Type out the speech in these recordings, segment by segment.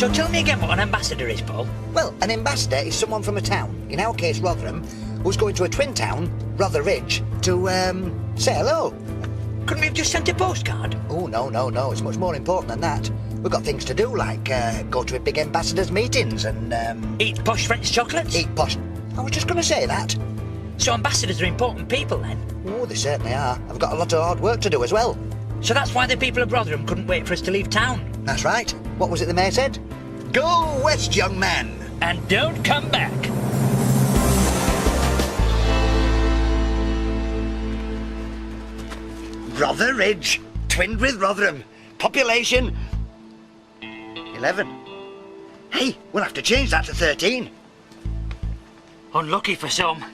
So tell me again what an ambassador is, Paul. Well, an ambassador is someone from a town, in our case Rotherham, who's going to a twin town, Rotherridge, to, say hello. Couldn't we have just sent a postcard? Oh, no, it's much more important than that. We've got things to do, like, go to a big ambassadors' meetings and, Eat posh French chocolates? eat posh... I was just going to say that. So ambassadors are important people, then? Oh, they certainly are. I've got a lot of hard work to do as well. So that's why the people of Rotherham couldn't wait for us to leave town? That's right. What was it the mayor said? Go west, young man! And don't come back. Rotherridge, twinned with Rotherham. Population... 11. Hey, we'll have to change that to 13. Unlucky for some.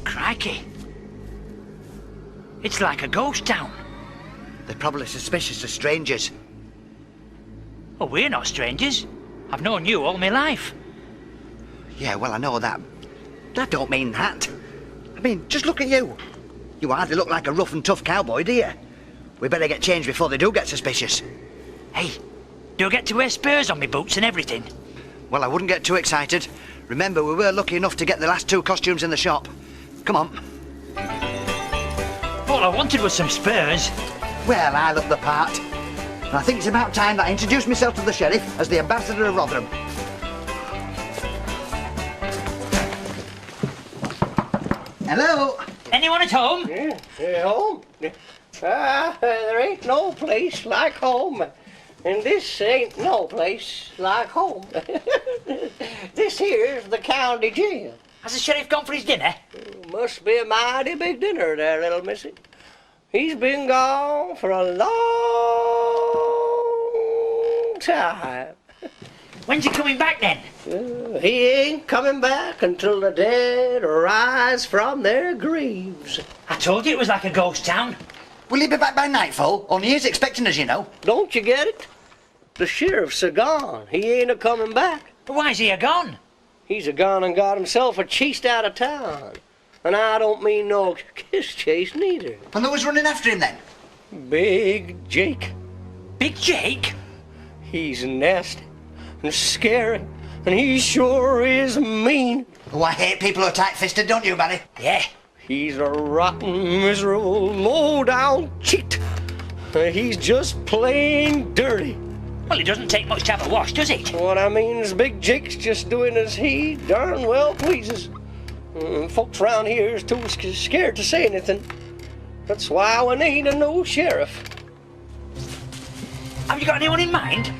Crikey. It's like a ghost town. They're probably suspicious of strangers. Oh, we're not strangers. I've known you all my life. Yeah, well, I know that. But I don't mean that. I mean, just look at you. You hardly look like a rough and tough cowboy, do you? We better get changed before they do get suspicious. Hey, do I get to wear spurs on my boots and everything? Well, I wouldn't get too excited. Remember, we were lucky enough to get the last 2 costumes in the shop. Come on. All I wanted was some spurs. Well, I look the part. And I think it's about time that I introduced myself to the sheriff as the ambassador of Rotherham. Hello? Anyone at home? Yeah, home? There ain't no place like home. And this ain't no place like home. This here's the county jail. Has the sheriff gone for his dinner? Must be a mighty big dinner there, little missy. He's been gone for a long time. When's he coming back then? He ain't coming back until the dead rise from their graves. I told you it was like a ghost town. Will he be back by nightfall? Only he's expecting us, you know. Don't you get it? The sheriff's a-gone. He ain't a-coming back. But why's he a-gone? He's a-gone and got himself chased out of town. And I don't mean no kiss chase neither. And who was running after him then? Big Jake. Big Jake? He's nasty and scary, and he sure is mean. Oh, I hate people who are tight-fisted, don't you, Barry? Yeah. He's a rotten, miserable, low-down cheat. He's just plain dirty. Well, it doesn't take much to have a wash, does it? What I mean is Big Jake's just doing as he darn well pleases. Folks around here is too scared to say anything. That's why we need a new sheriff. Have you got anyone in mind?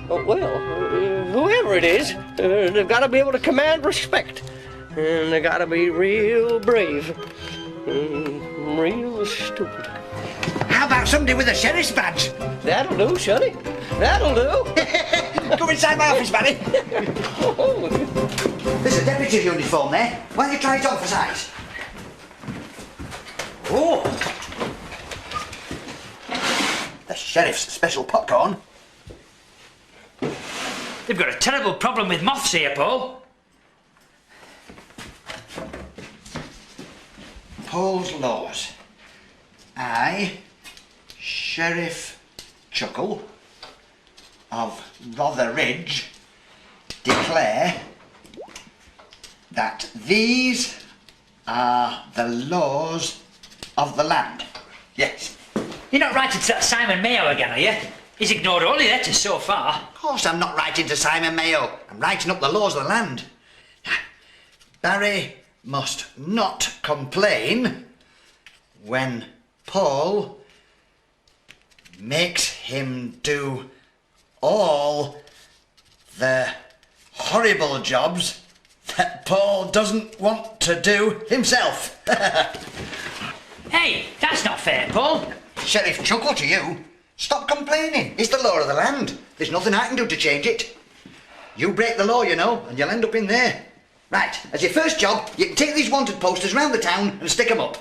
Whoever it is, they've got to be able to command respect. And they got to be real brave. Real stupid. How about somebody with a sheriff's badge? That'll do, Shuddy. That'll do. Come inside my office, Barry. There's a deputy's uniform there. Why don't you try it on for size? Oh! The sheriff's special popcorn. They've got a terrible problem with moths here, Paul. Paul's laws. I, Sheriff Chuckle of Rotherridge, declare that these are the laws of the land. Yes. You're not writing to that Simon Mayo again, are you? He's ignored all your letters so far. Of course I'm not writing to Simon Mayo. I'm writing up the laws of the land. Barry must not complain when Paul makes him do all the horrible jobs that Paul doesn't want to do himself. Hey, that's not fair, Paul. Sheriff Chuckle to you. Stop complaining. It's the law of the land. There's nothing I can do to change it. You break the law, you know, and you'll end up in there. Right, as your first job, you can take these wanted posters round the town and stick them up.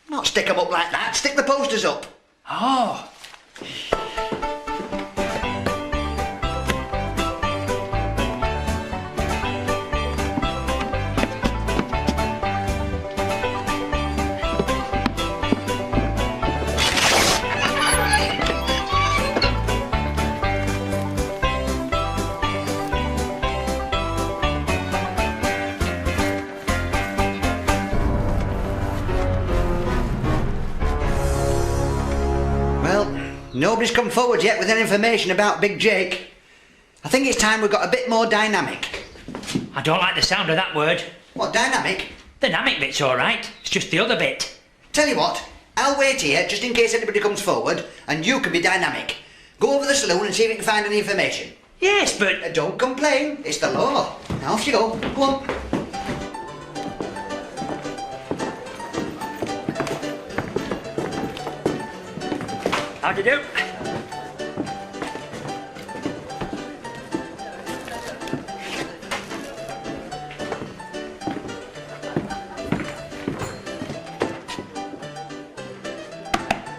Not stick them up like that, stick the posters up. Oh. Nobody's come forward yet with any information about Big Jake. I think it's time we got a bit more dynamic. I don't like the sound of that word. What, dynamic? The dynamic bit's all right. It's just the other bit. Tell you what, I'll wait here just in case anybody comes forward, and you can be dynamic. Go over the saloon and see if you can find any information. Yes, but... Don't complain, it's the law. Now off you go. Go on. How do you do?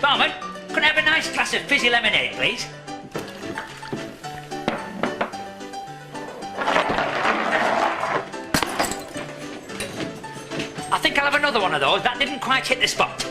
Barman, could I have a nice glass of fizzy lemonade, please? I think I'll have another one of those. That didn't quite hit the spot.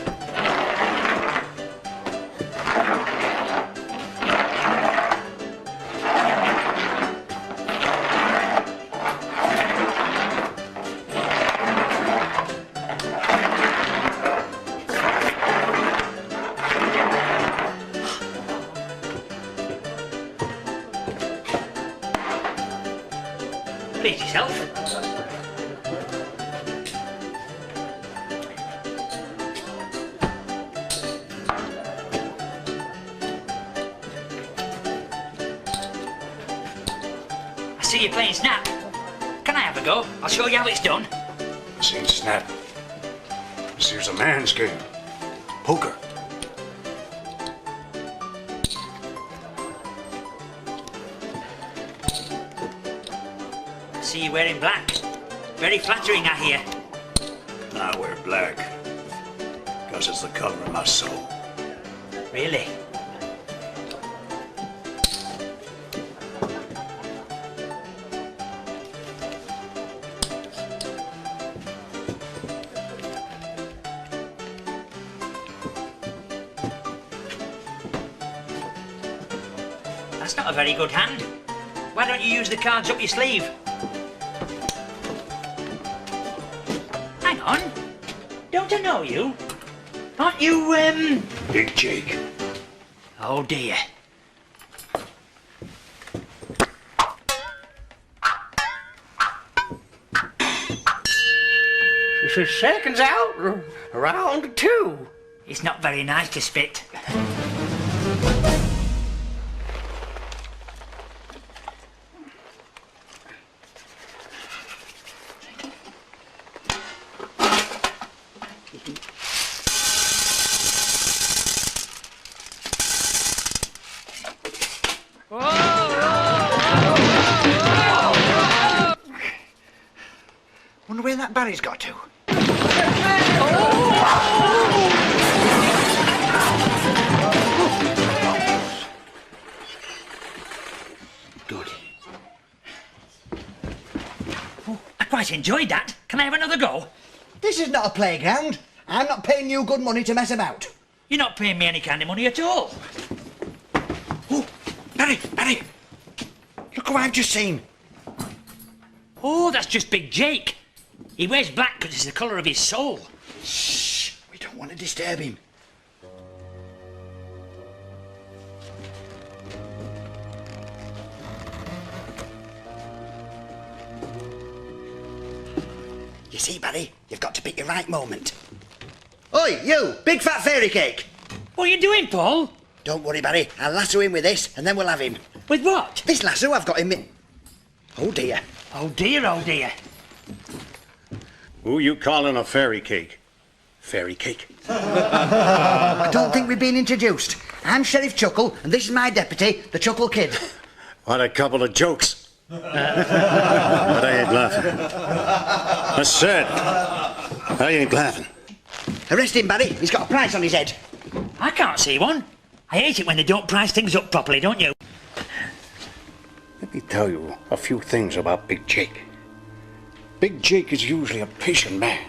Please yourself. I see you're playing Snap. Can I have a go? I'll show you how it's done. This ain't Snap. This here's a man's game. Poker. I see you're wearing black. Very flattering, I hear. I wear black. Because it's the color of my soul. Really? That's not a very good hand. Why don't you use the cards up your sleeve? Hang on. Don't I know you? Aren't you, Big Jake. Oh dear. Seconds out, round two. It's not very nice to spit. Wonder where that Barry's got to. Good. Oh, I quite enjoyed that. Can I have another go? This is not a playground. I'm not paying you good money to mess about. You're not paying me any kind of money at all. Oh, Barry! Look who I've just seen. Oh, that's just Big Jake. He wears black because it's the colour of his soul. Shh, we don't want to disturb him. You see, Barry, you've got to pick your right moment. Oi, you, big fat fairy cake. What are you doing, Paul? Don't worry, Barry, I'll lasso him with this and then we'll have him. With what? This lasso I've got him in... Oh dear. Oh dear, oh dear. Who you calling a fairy cake? Fairy cake? I don't think we've been introduced. I'm Sheriff Chuckle and this is my deputy, the Chuckle Kid. What a couple of jokes. But I ain't laughing. I said, I ain't laughing. Arrest him, Barry. He's got a price on his head. I can't see one. I hate it when they don't price things up properly, don't you? Let me tell you a few things about Big Jake. Big Jake is usually a patient man.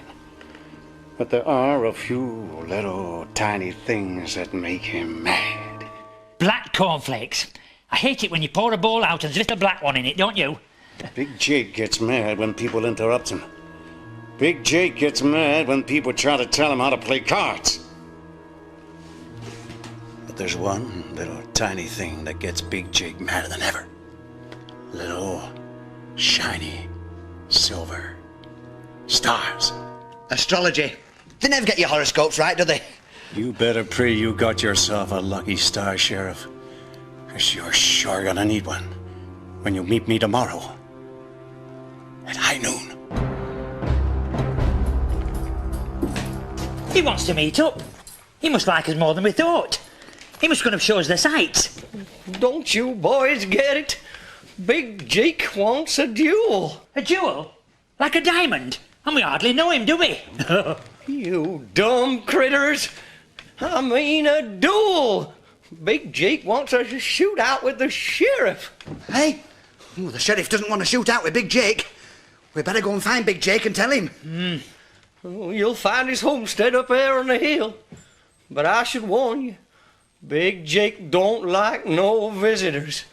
But there are a few little tiny things that make him mad. Black cornflakes. I hate it when you pour a bowl out and there's a little black one in it, don't you? Big Jake gets mad when people interrupt him. Big Jake gets mad when people try to tell him how to play cards. But there's one little tiny thing that gets Big Jake madder than ever. Little, shiny, silver stars. Astrology. They never get your horoscopes right, do they? You better pray you got yourself a lucky star, Sheriff. 'Cause you're sure gonna need one when you meet me tomorrow at high noon. He wants to meet up. He must like us more than we thought. He must gonna show us the sights. Don't you boys get it? Big Jake wants a duel. A jewel? Like a diamond? And we hardly know him, do we? You dumb critters. I mean a duel. Big Jake wants us to shoot out with the sheriff. Hey? Oh, the sheriff doesn't want to shoot out with Big Jake. We better go and find Big Jake and tell him. Oh, you'll find his homestead up there on the hill. But I should warn you, Big Jake don't like no visitors.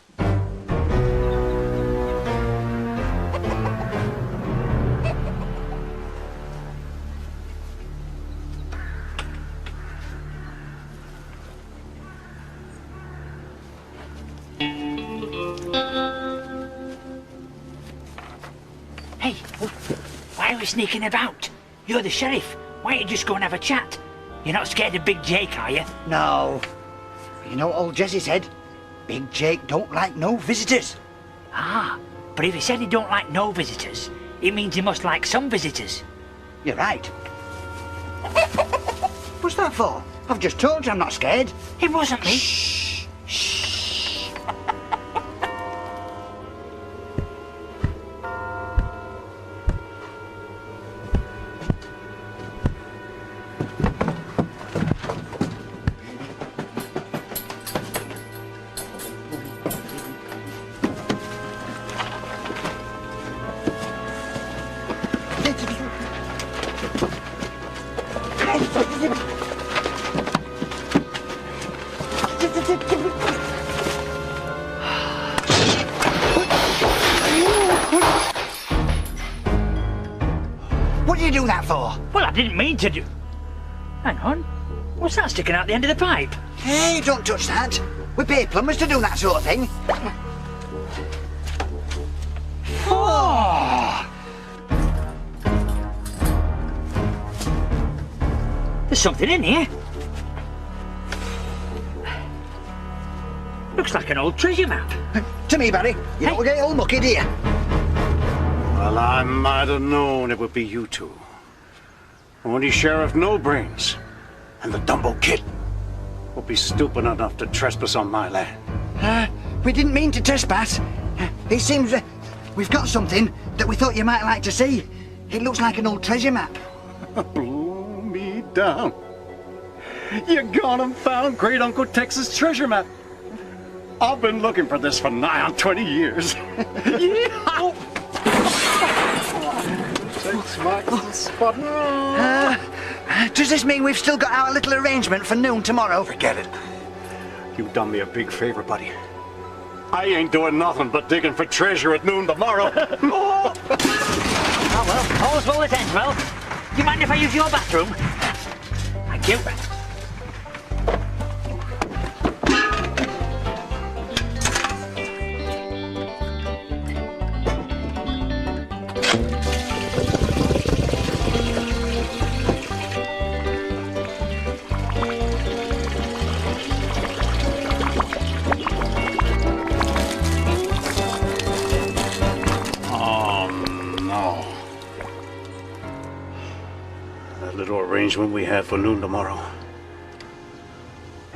Hey, why are we sneaking about? You're the sheriff. Why don't you just go and have a chat? You're not scared of Big Jake, are you? No. You know what old Jesse said? Big Jake don't like no visitors. Ah, but if he said he don't like no visitors, it means he must like some visitors. You're right. What's that for? I've just told you I'm not scared. It wasn't me. Shh. Shh. What did you do that for? Well, I didn't mean to do... Hang on. What's that sticking out the end of the pipe? Hey, don't touch that. We pay plumbers to do that sort of thing. Oh! There's something in here. Looks like an old treasure map. To me, Barry. You don't get all mucky, do you? Well, I might have known it would be you two. Only Sheriff No Brains and the Dumbo Kid will be stupid enough to trespass on my land. We didn't mean to trespass. It seems we've got something that we thought you might like to see. It looks like an old treasure map. Blow me down. You gone and found Great Uncle Tex's treasure map. I've been looking for this for nigh on 20 years. Yeah. Does this mean we've still got our little arrangement for noon tomorrow? Forget it. You done me a big favor, buddy. I ain't doing nothing but digging for treasure at noon tomorrow. Oh, well, all's well that ends well. Do you mind if I use your bathroom? Thank you. That little arrangement we had for noon tomorrow.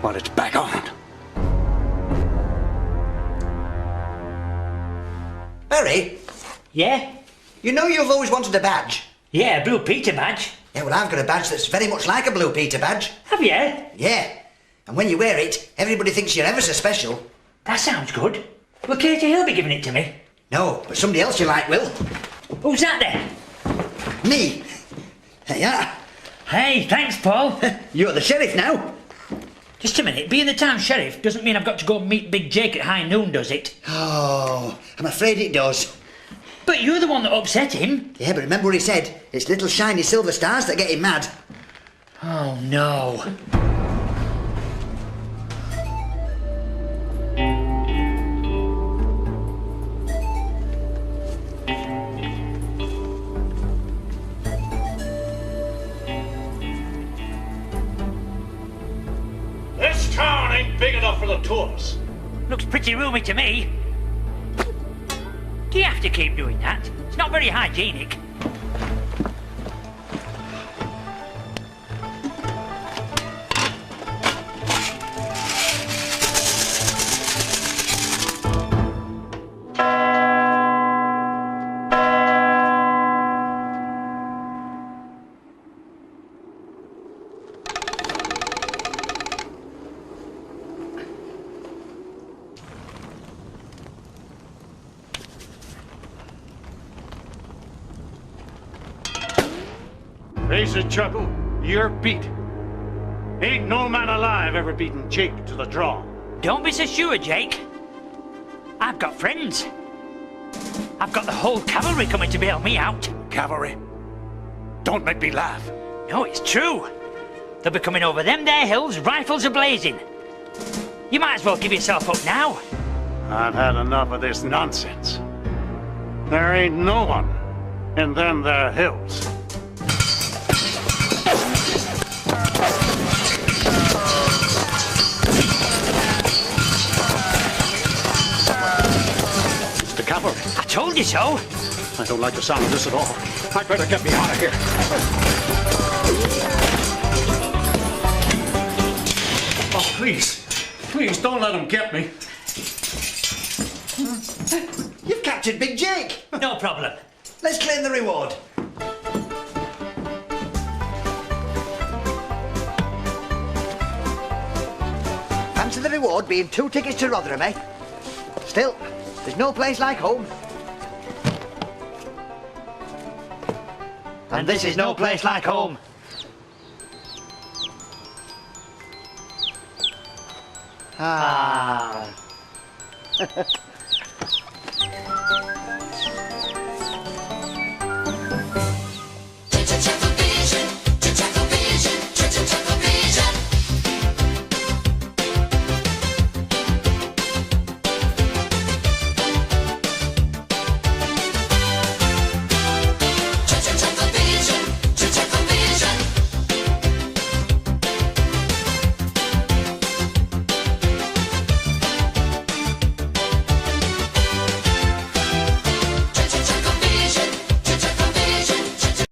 But it's back on. Barry, Yeah? you know you've always wanted a badge. Yeah, Blue Peter badge. Yeah, well, I've got a badge that's very much like a Blue Peter badge. Have you? Yeah. And when you wear it, everybody thinks you're ever so special. That sounds good. Will Katie Hill be giving it to me? No, but somebody else you like will. Who's that then? Me. There you are. Hey, thanks, Paul. You're the sheriff now. Just a minute. Being the town sheriff doesn't mean I've got to go and meet Big Jake at high noon, does it? Oh, I'm afraid it does. But you're the one that upset him. Yeah, but remember what he said? It's little shiny silver stars that get him mad. Oh, no. ain't big enough for the two of us. Looks pretty roomy to me. Do you have to keep doing that? It's not very hygienic. Face it, Chuckle, you're beat. Ain't no man alive ever beaten Jake to the draw. Don't be so sure, Jake. I've got friends. I've got the whole cavalry coming to bail me out. Cavalry? Don't make me laugh. No, it's true. They'll be coming over them there hills, rifles a-blazing. You might as well give yourself up now. I've had enough of this nonsense. There ain't no one in them there hills. It's the cavalry. I told you so. I don't like the sound of this at all. I'd better get me out of here. Oh, please. Please, don't let them get me. You've captured Big Jake. No problem. Let's claim the reward. Fancy the reward being 2 tickets to Rotherham, eh? Still, there's no place like home. And this is no place like home. Ah.